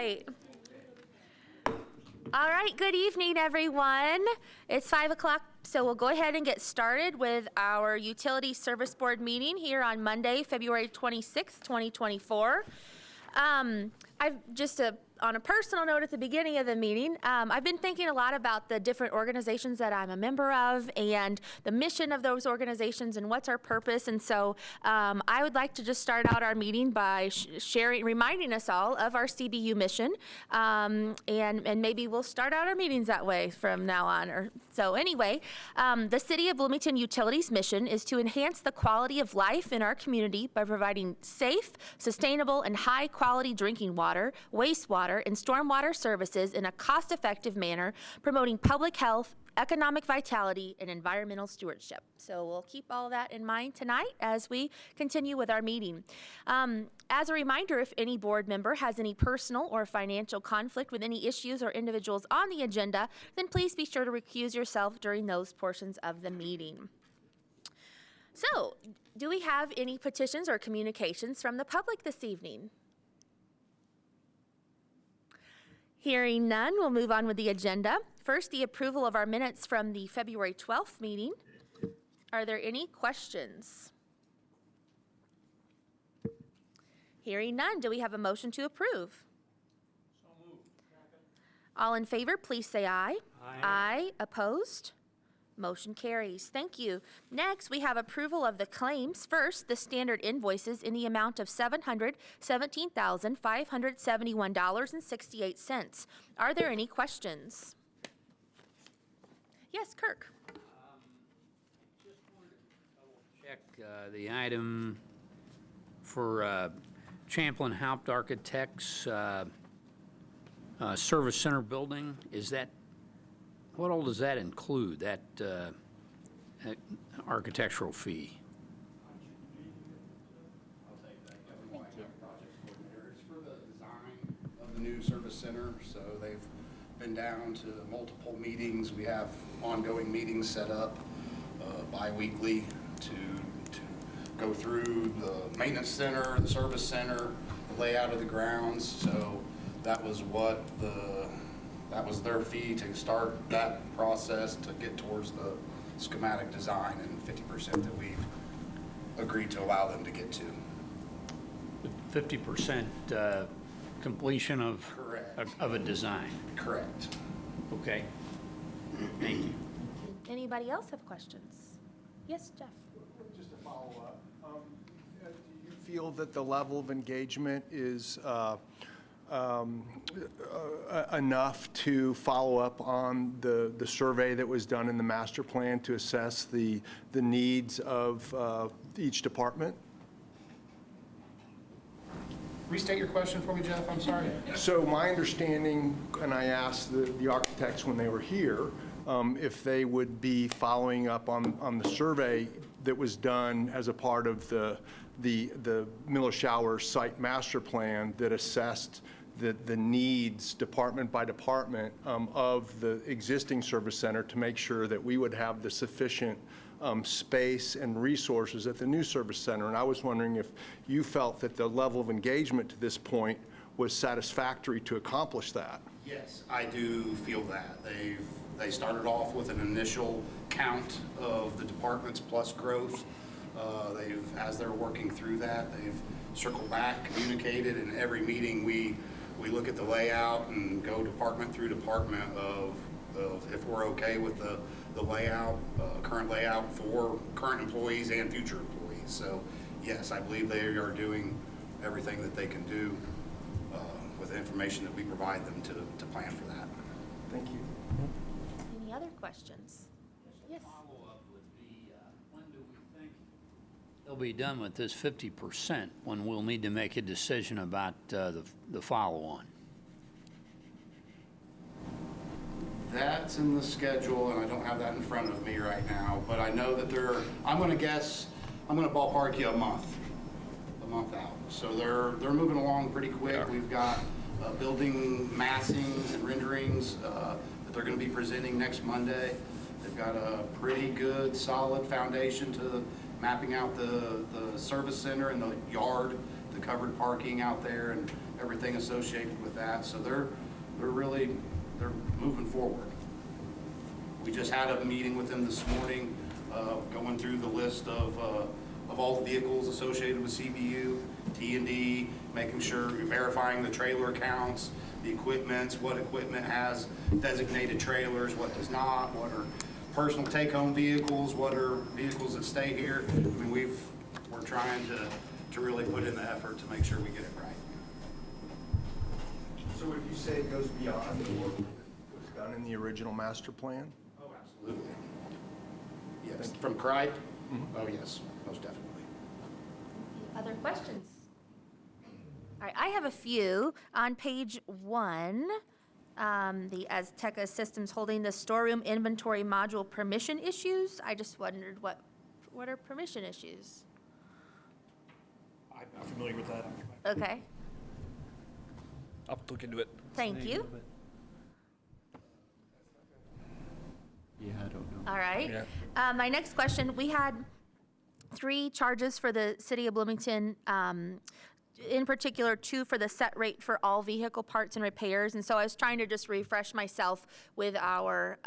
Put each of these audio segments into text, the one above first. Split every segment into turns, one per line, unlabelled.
right. All right, good evening, everyone. It's 5 o'clock, so we'll go ahead and get started with our Utility Service Board meeting here on Monday, February 26th, 2024. On a personal note at the beginning of the meeting, I've been thinking a lot about the different organizations that I'm a member of and the mission of those organizations and what's our purpose. And so I would like to just start out our meeting by reminding us all of our CBU mission. And maybe we'll start out our meetings that way from now on. So anyway, the City of Bloomington Utilities mission is to enhance the quality of life in our community by providing safe, sustainable, and high-quality drinking water, wastewater, and stormwater services in a cost-effective manner, promoting public health, economic vitality, and environmental stewardship. So we'll keep all that in mind tonight as we continue with our meeting. As a reminder, if any board member has any personal or financial conflict with any issues or individuals on the agenda, then please be sure to recuse yourself during those portions of the meeting. So, do we have any petitions or communications from the public this evening? Hearing none, we'll move on with the agenda. First, the approval of our minutes from the February 12th meeting. Are there any questions? Hearing none, do we have a motion to approve?
So moved.
All in favor, please say aye.
Aye.
Aye. Opposed? Motion carries. Thank you. Next, we have approval of the claims. First, the standard invoices in the amount of $717,571.68. Are there any questions? Yes, Kirk.
Just wanted to double check the item for Champlin Haupt Architects Service Center building. Is that, what all does that include, that architectural fee?
I'll take that. Kevin White, project coordinator. It's for the design of the new service center. So they've been down to multiple meetings. We have ongoing meetings set up bi-weekly to go through the maintenance center, the service center, the layout of the grounds. So that was that was their fee to start that process to get towards the schematic design, and 50% that we've agreed to allow them to get to.
50% completion of a design.
Correct.
Okay. Thank you.
Anybody else have questions? Yes, Jeff.
Just to follow up, do you feel that the level of engagement is enough to follow up on the survey that was done in the master plan to assess the needs of each department?
Restate your question for me, Jeff, I'm sorry.
So my understanding, and I asked the architects when they were here, if they would be following up on the survey that was done as a part of the Miller Showers site master plan that assessed the needs department by department of the existing service center to make sure that we would have the sufficient space and resources at the new service center. And I was wondering if you felt that the level of engagement to this point was satisfactory to accomplish that.
Yes, I do feel that. They started off with an initial count of the departments plus growth. As they're working through that, they've circled back, communicated, and every meeting we look at the layout and go department through department of if we're okay with the layout, current layout for current employees and future employees. So yes, I believe they are doing everything that they can do with the information that we provide them to plan for that.
Thank you.
Any other questions? Yes.
Follow-up would be, when do we think they'll be done with this 50%, when we'll need to make a decision about the follow-on?
That's in the schedule, and I don't have that in front of me right now, but I know that I'm going to ballpark you a month out. So they're moving along pretty quick.
Yeah.
We've got building massings and renderings that they're going to be presenting next Monday. They've got a pretty good, solid foundation to mapping out the service center and the yard the covered parking out there and everything associated with that. So they're moving forward. We just had a meeting with them this morning, going through the list of all the vehicles associated with CBU, T&D, making sure, verifying the trailer counts, the equipments, what equipment has designated trailers, what does not, what are personal take-home vehicles, what are vehicles that stay here. I mean, we're trying to really put in the effort to make sure we get it right.
So would you say it goes beyond the work that was done in the original master plan?
Oh, absolutely. Yes, from CRIDE? Oh, yes, most definitely.
Other questions? All right, I have a few. On page 1, the Azteca Systems holding the storeroom inventory module permission issues. I just wondered what are permission issues?
I'm not familiar with that.
Okay,
I'll look into it.
thank you.
Yeah, I don't know.
All right.
Yeah.
My next question, we had 3 charges for the city of Bloomington, in particular 2 for the set rate for all vehicle parts and repairs. And so I was trying to just refresh myself with our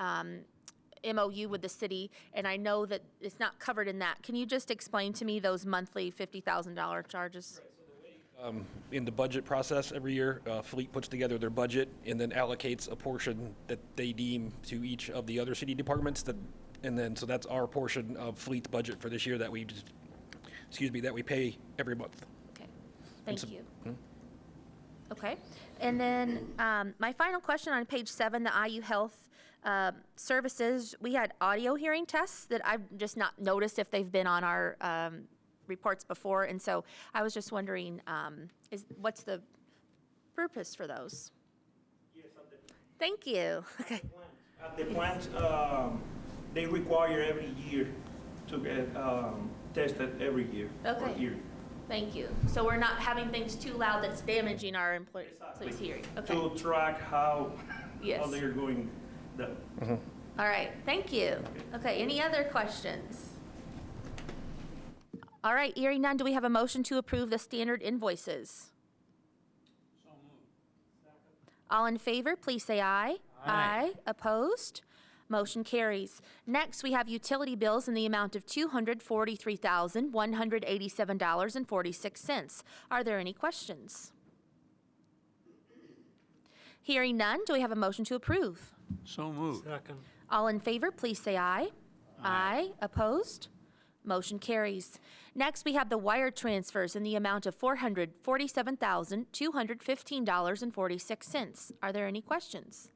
MOU with the city, and I know that it's not covered in that. Can you just explain to me those monthly $50,000 charges?
In the budget process every year, Fleet puts together their budget and then allocates a portion that they deem to each of the other city departments so that's our portion of Fleet's budget for this year that we pay every month.
Okay, thank you. Okay, and then my final question on page 7, the IU Health Services, we had audio hearing tests that I've just not noticed if they've been on our reports before, and so I was just wondering, what's the purpose for those?
Yes,
Thank you. Okay.
at the plant, they require every year to get tested every year. for
Okay.
hearing.
Thank you. So we're not having things too loud that's damaging our employees' hearing. Okay.
To track how
Yes.
they're going down.
All right. Thank you. Okay. Any other questions? All right. Hearing none, do we have a motion to approve the standard invoices?
So moved.
All in favor, please say aye.
Aye.
Opposed? Motion carries. Next, we have utility bills in the amount of $243,187.46. Are there any questions? Hearing none, do we have a motion to approve?
So moved.
Second.
All in favor, please say aye. Aye. Opposed? Motion carries. Next, we have the wire transfers in the amount of $447,215.46. Are there any questions?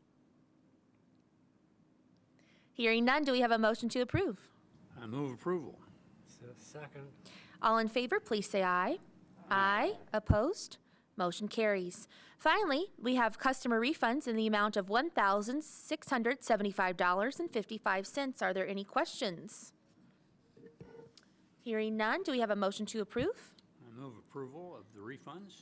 Hearing none, do we have a motion to approve?
I move approval.
Second.
All in favor, please say aye. Aye. Opposed? Motion carries. Finally, we have customer refunds in the amount of $1,675.55. Are there any questions? Hearing none, do we have a motion to approve?
I move approval of the refunds.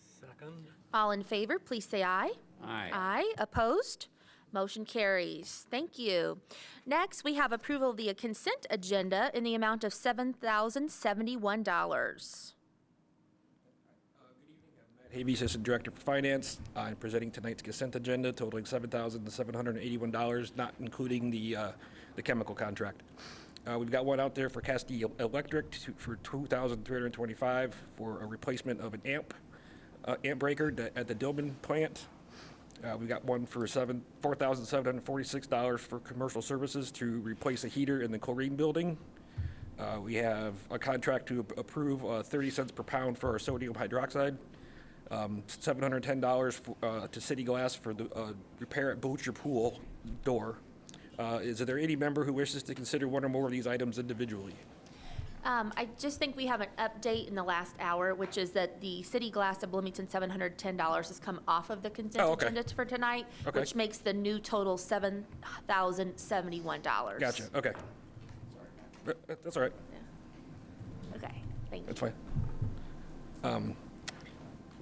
Second.
All in favor, please say aye.
Aye.
Aye. Opposed? Motion carries. Thank you. Next, we have approval of the consent agenda in the amount of $7,071.
Havey, Assistant Director for Finance. I'm presenting tonight's consent agenda totaling $7,781, not including the chemical contract. We've got one out there for Castile Electric for $2,325 for a replacement of an amp breaker at the Dillman plant. We got one for $4,746 for commercial services to replace a heater in the chlorine building. We have a contract to approve 30 cents per pound for our sodium hydroxide. $710 to City Glass for the repair at Butcher Pool door. Is there any member who wishes to consider one or more of these items individually?
I just think we have an update in the last hour, which is that the City Glass of Bloomington, $710 has come off of the consent agenda for tonight,
Okay.
which makes the new total $7,071.
Gotcha, okay. That's all right,
Okay, thank you.
that's fine.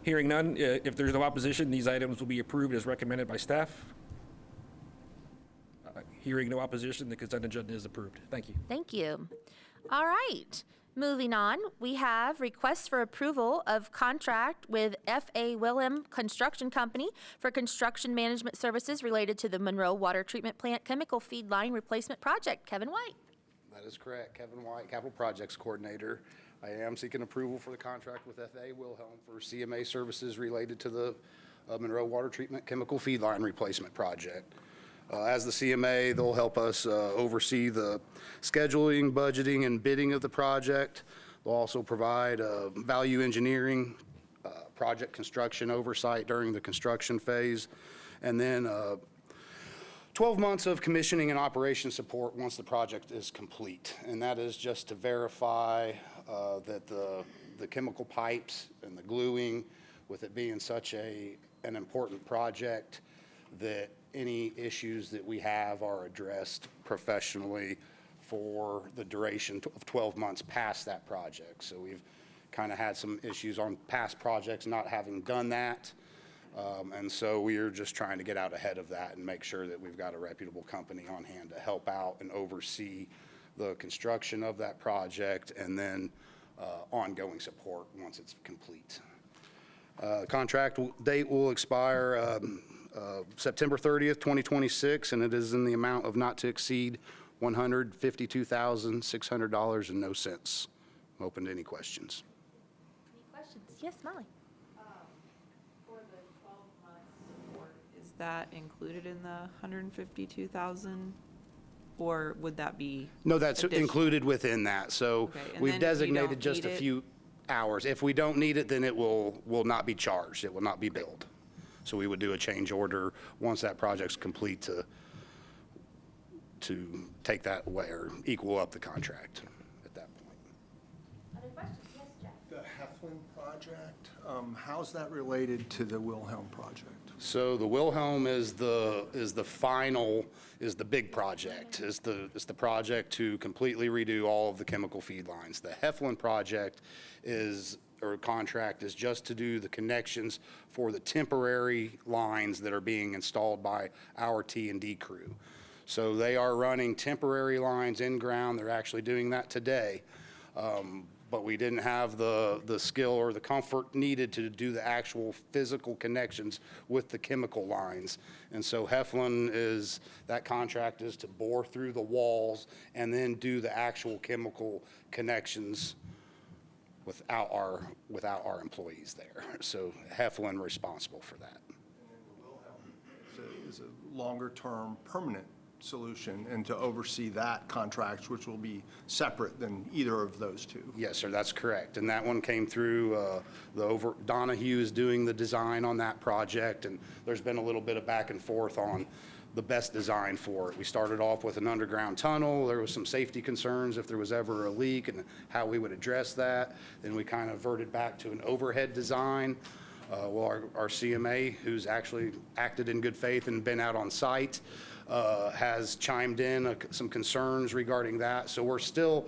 Hearing none, if there's no opposition, these items will be approved as recommended by staff. Hearing no opposition, the consent agenda is approved. Thank you.
Thank you. All right. Moving on, we have requests for approval of contract with F.A. Willem Construction Company for construction management services related to the Monroe Water Treatment Plant Chemical Feed Line Replacement Project. Kevin White.
That is correct. Kevin White, Capital Projects Coordinator. I am seeking approval for the contract with F.A. Wilhelm for CMA services related to the Monroe Water Treatment Chemical Feed Line Replacement Project. As the CMA, they'll help us oversee the scheduling, budgeting, and bidding of the project. They'll also provide value engineering, project construction oversight during the construction phase, and then 12 months of commissioning and operation support once the project is complete. And that is just to verify that the chemical pipes and the gluing, with it being such an important project, that any issues that we have are addressed professionally for the duration of 12 months past that project. So we've kind of had some issues on past projects not having done that. And so we are just trying to get out ahead of that and make sure that we've got a reputable company on hand to help out and oversee the construction of that project and then ongoing support once it's complete. Contract date will expire September 30th, 2026, and it is in the amount of not to exceed $152,600 and no cents. I'm open to any questions.
Any questions? Yes, Molly.
For the 12-month support, is that included in the 152,000? Or would that be?
No, that's
additional?
included within that. So
Okay, and
we've
then if you
designated
don't
just a
need it-
few hours. If we don't need it, then it will not be charged. It will not be billed. So we would do a change order once that project's complete to take that away or equal up the contract at that point.
Other questions? Yes, Jeff.
The Heflin project, how's that related to the Wilhelm project?
So the Wilhelm is the big project, is the project to completely redo all of the chemical feed lines. The Heflin project contract is just to do the connections for the temporary lines that are being installed by our T&D crew. So they are running temporary lines in ground. They're actually doing that today. But we didn't have the skill or the comfort needed to do the actual physical connections with the chemical lines. And so Heflin that contract is to bore through the walls and then do the actual chemical connections without our employees there. So Heflin responsible for that.
Is a longer-term permanent solution and to oversee that contract, which will be separate than either of those two.
Yes, sir, that's correct. And that one came through, Donahue is doing the design on that project, and there's been a little bit of back and forth on the best design for it. We started off with an underground tunnel. There was some safety concerns if there was ever a leak and how we would address that. Then we kind of verted back to an overhead design. Well, our CMA, who's actually acted in good faith and been out on site, has chimed in some concerns regarding that. So we're still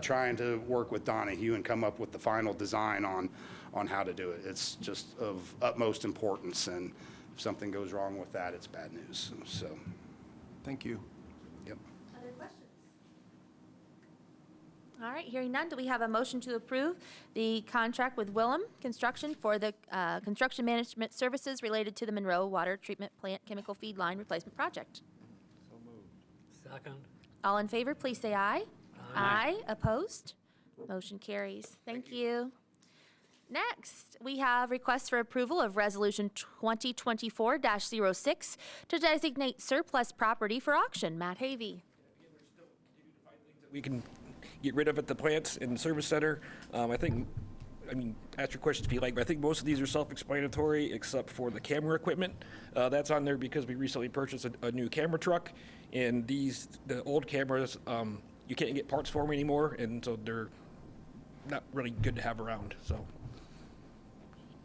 trying to work with Donahue and come up with the final design on how to do it. It's just of utmost importance, and if something goes wrong with that, it's bad news. So,
Thank you.
yep.
Other questions? All right, hearing none, do we have a motion to approve the contract with Willem Construction for the construction management services related to the Monroe Water Treatment Plant Chemical Feed Line Replacement Project?
Second.
All in favor, please say aye.
Aye.
Opposed? Motion carries. Thank you. Next, we have requests for approval of Resolution 2024-06 to designate surplus property for auction. Matt Havey.
We can get rid of at the plants in the service center. Ask your questions if you like, but I think most of these are self-explanatory except for the camera equipment. That's on there because we recently purchased a new camera truck, and the old cameras, you can't get parts for them anymore, and so they're not really good to have around, so.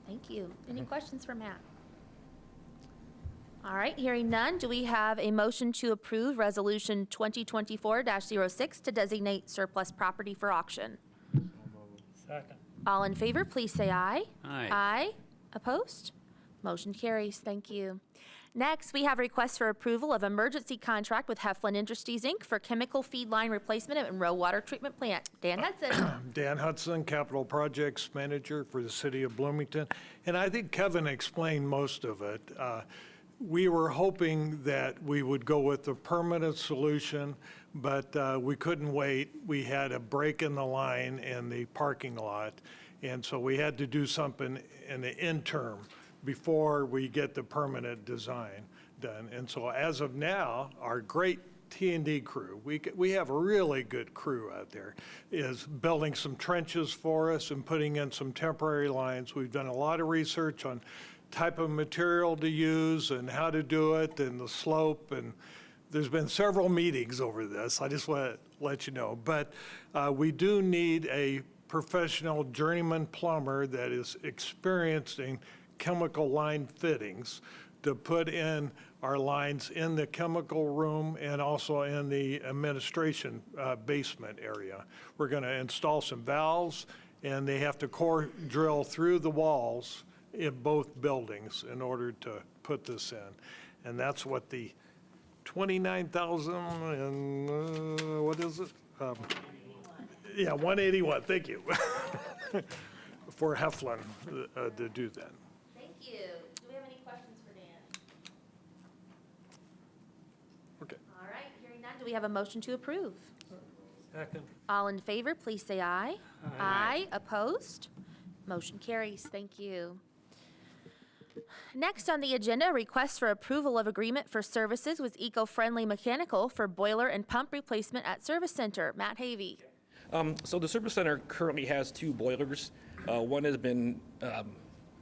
Thank you. Any questions for Matt? All right, hearing none, do we have a motion to approve Resolution 2024-06 to designate surplus property for auction?
Second.
All in favor, please say aye.
Aye.
Aye. Opposed? Motion carries. Thank you. Next, we have requests for approval of emergency contract with Heflin Industries, Inc. for chemical feed line replacement at Monroe Water Treatment Plant. Dan Hudson.
Dan Hudson, Capital Projects Manager for the City of Bloomington. And I think Kevin explained most of it. We were hoping that we would go with a permanent solution, but we couldn't wait. We had a break in the line in the parking lot, and so we had to do something in the interim before we get the permanent design done. And so as of now, our great T&D crew, we have a really good crew out there, is building some trenches for us and putting in some temporary lines. We've done a lot of research on type of material to use and how to do it and the slope, and there's been several meetings over this. I just want to let you know. But we do need a professional journeyman plumber that is experienced in chemical line fittings to put in our lines in the chemical room and also in the administration basement area. We're going to install some valves, and they have to core drill through the walls in both buildings in order to put this in. And that's what the 29,000 and what is it? Yeah, 181, thank you. For Heflin to do that.
Thank you. Do we have any questions for Dan?
Okay.
All right, hearing none, do we have a motion to approve?
Second.
All in favor, please say aye. Aye. Opposed? Motion carries. Thank you. Next on the agenda, request for approval of agreement for services with Eco-Friendly Mechanical for boiler and pump replacement at Service Center. Matt Havey.
So the service center currently has 2 boilers. One has been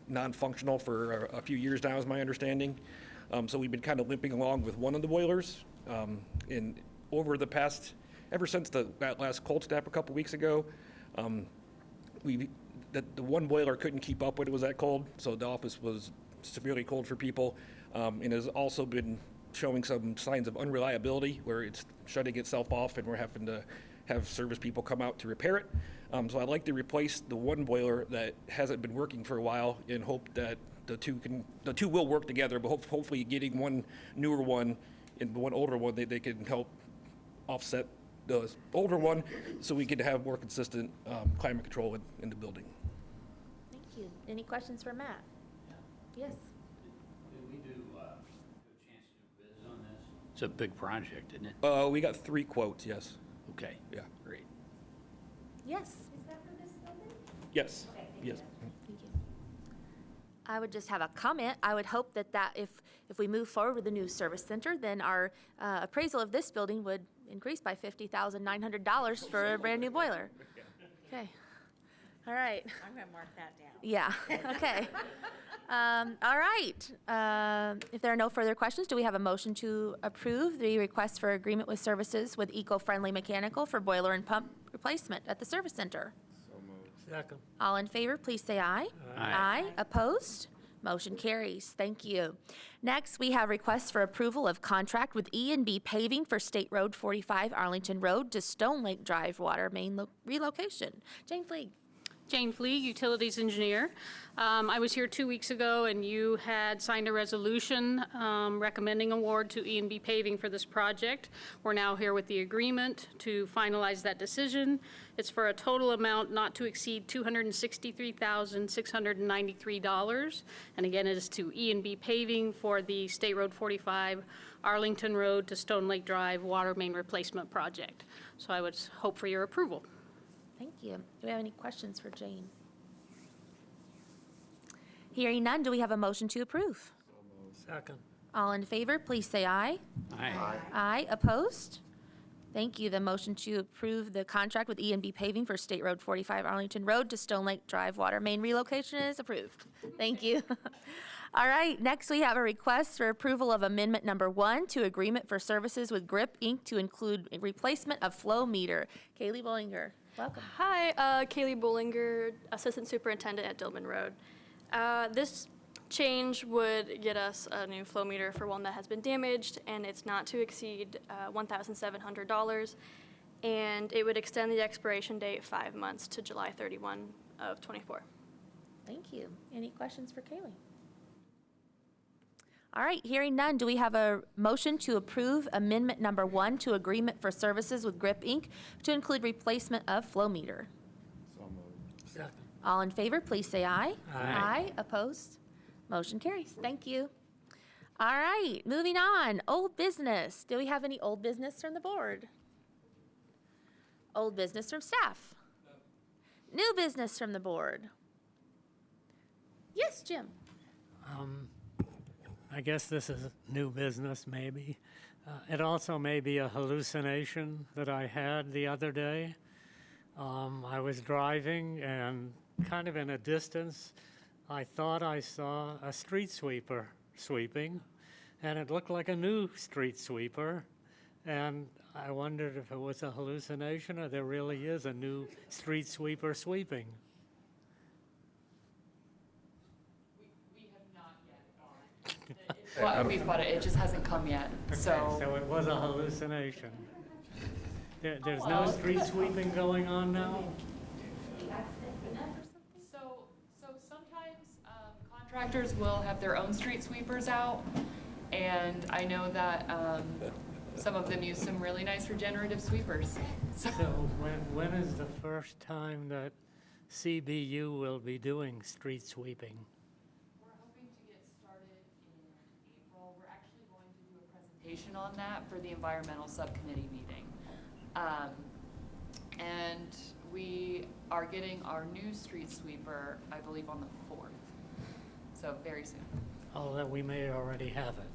non-functional for a few years now, is my understanding. So we've been kind of limping along with one of the boilers. And over the past, ever since that last cold snap a couple weeks ago, the one boiler couldn't keep up when it was that cold, so the office was severely cold for people, and has also been showing some signs of unreliability where it's shutting itself off and we're having to have service people come out to repair it. So I'd like to replace the one boiler that hasn't been working for a while and hope that the two will work together, but hopefully getting one newer one and one older one, they can help offset the older one so we can have more consistent climate control in the building.
Thank you. Any questions for Matt? Yes.
Did we do a chance to do bids on this? It's a big project, isn't it?
We got 3 quotes, yes.
Okay.
Yeah, great.
Yes.
Is that for this building?
Yes, yes.
Thank you. I would just have a comment. I would hope that if we move forward with the new service center, then our appraisal of this building would increase by $50,900 for a brand new boiler. Okay. All right.
I'm going to mark that down.
Yeah. Okay. All right. If there are no further questions, do we have a motion to approve the request for agreement with services with Eco-Friendly Mechanical for boiler and pump replacement at the service center?
Second.
All in favor, please say aye.
Aye.
Opposed? Motion carries. Thank you. Next, we have requests for approval of contract with E&B Paving for State Road 45 Arlington Road to Stone Lake Drive water main relocation. Jane Fleeg.
Jane Fleeg, Utilities Engineer. I was here 2 weeks ago, and you had signed a resolution recommending award to E&B Paving for this project. We're now here with the agreement to finalize that decision. It's for a total amount not to exceed $263,693. And again, it is to E&B Paving for the State Road 45 Arlington Road to Stone Lake Drive water main replacement project. So I would hope for your approval.
Thank you. Do we have any questions for Jane? Hearing none, do we have a motion to approve?
Second.
All in favor, please say aye.
Aye.
Aye. Opposed? Thank you. The motion to approve the contract with E&B Paving for State Road 45 Arlington Road to Stone Lake Drive water main relocation is approved. Thank you. All right, next we have a request for approval of amendment number 1 to agreement for services with GRIP Inc. to include a replacement of flow meter. Kaylee Bollinger, welcome.
Hi, Kaylee Bollinger, Assistant Superintendent at Dillman Road. This change would get us a new flow meter for one that has been damaged, and it's not to exceed $1,700, and it would extend the expiration date 5 months to July 31 of '24.
Thank you. Any questions for Kaylee? All right, hearing none, do we have a motion to approve amendment number 1 to agreement for services with Grip Inc. to include replacement of flow meter?
Second.
All in favor, please say aye.
Aye.
Opposed? Motion carries. Thank you. All right, moving on. Old business. Do we have any old business from the board? Old business from staff? New business from the board? Yes, Jim.
I guess this is new business, maybe. It also may be a hallucination that I had the other day. I was driving, and kind of in a distance, I thought I saw a street sweeper sweeping, and it looked like a new street sweeper. And I wondered if it was a hallucination or there really is a new street sweeper sweeping.
Well, we've bought it, it just hasn't come yet, so.
So it was a hallucination. There's no street sweeping going on now?
So sometimes contractors will have their own street sweepers out, and I know that some of them use some really nice regenerative sweepers.
So when is the first time that CBU will be doing street sweeping?
We're hoping to get started in April. We're actually going to do a presentation on that for the environmental subcommittee meeting. And we are getting our new street sweeper, I believe, on the 4th. So very soon.
Oh, that we may already have it.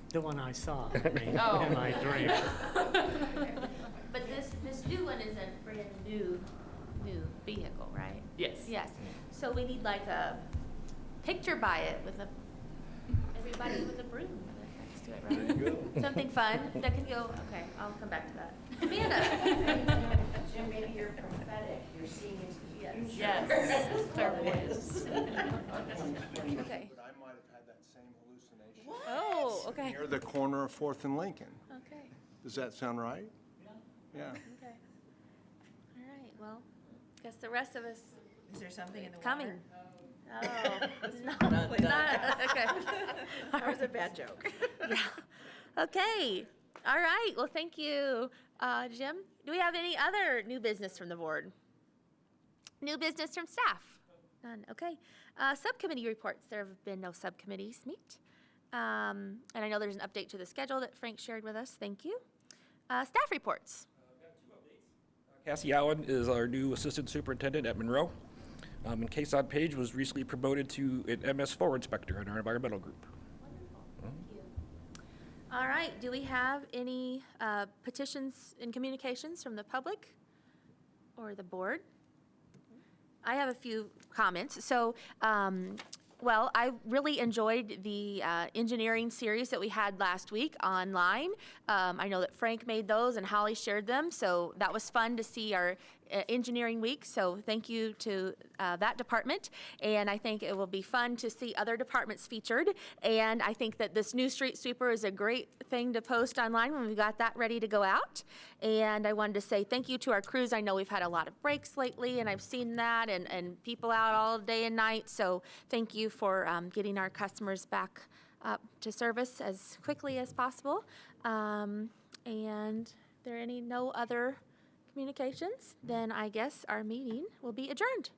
The one I saw in
Oh.
my dream.
But this new one is a brand new vehicle, right?
Yes.
Yes. So we need like a picture by it with everybody with a broom next to it, right? Something fun that can go, okay, I'll come back to that. Amanda?
Jim, maybe you're prophetic, you're seeing into the future.
Yes. Clairvoyance.
Okay.
But I might have had that same hallucination.
Oh, okay.
Near the corner of 4th and Lincoln.
Okay,
Does that sound right? Yeah.
okay. All right, well, guess the rest of us
Is there something in the
coming.
water?
Oh, no, not, okay.
That was a bad joke.
Yeah. Okay. All right. Well, thank you, Jim. Do we have any other new business from the board? New business from staff? None. Okay. Subcommittee reports. There have been no subcommittees meet. And I know there's an update to the schedule that Frank shared with us. Thank you. Staff reports.
Cassie Allen is our new assistant superintendent at Monroe. And Kason Page was recently promoted to an MS4 inspector in our environmental group.
Thank you. All right. Do we have any petitions and communications from the public or the board? I have a few comments. So, well, I really enjoyed the engineering series that we had last week online. I know that Frank made those and Holly shared them, so that was fun to see our engineering week. So thank you to that department. And I think it will be fun to see other departments featured. And I think that this new street sweeper is a great thing to post online when we've got that ready to go out. And I wanted to say thank you to our crews. I know we've had a lot of breaks lately, and I've seen that, and people out all day and night. So thank you for getting our customers back up to service as quickly as possible. And there are no other communications, then I guess our meeting will be adjourned.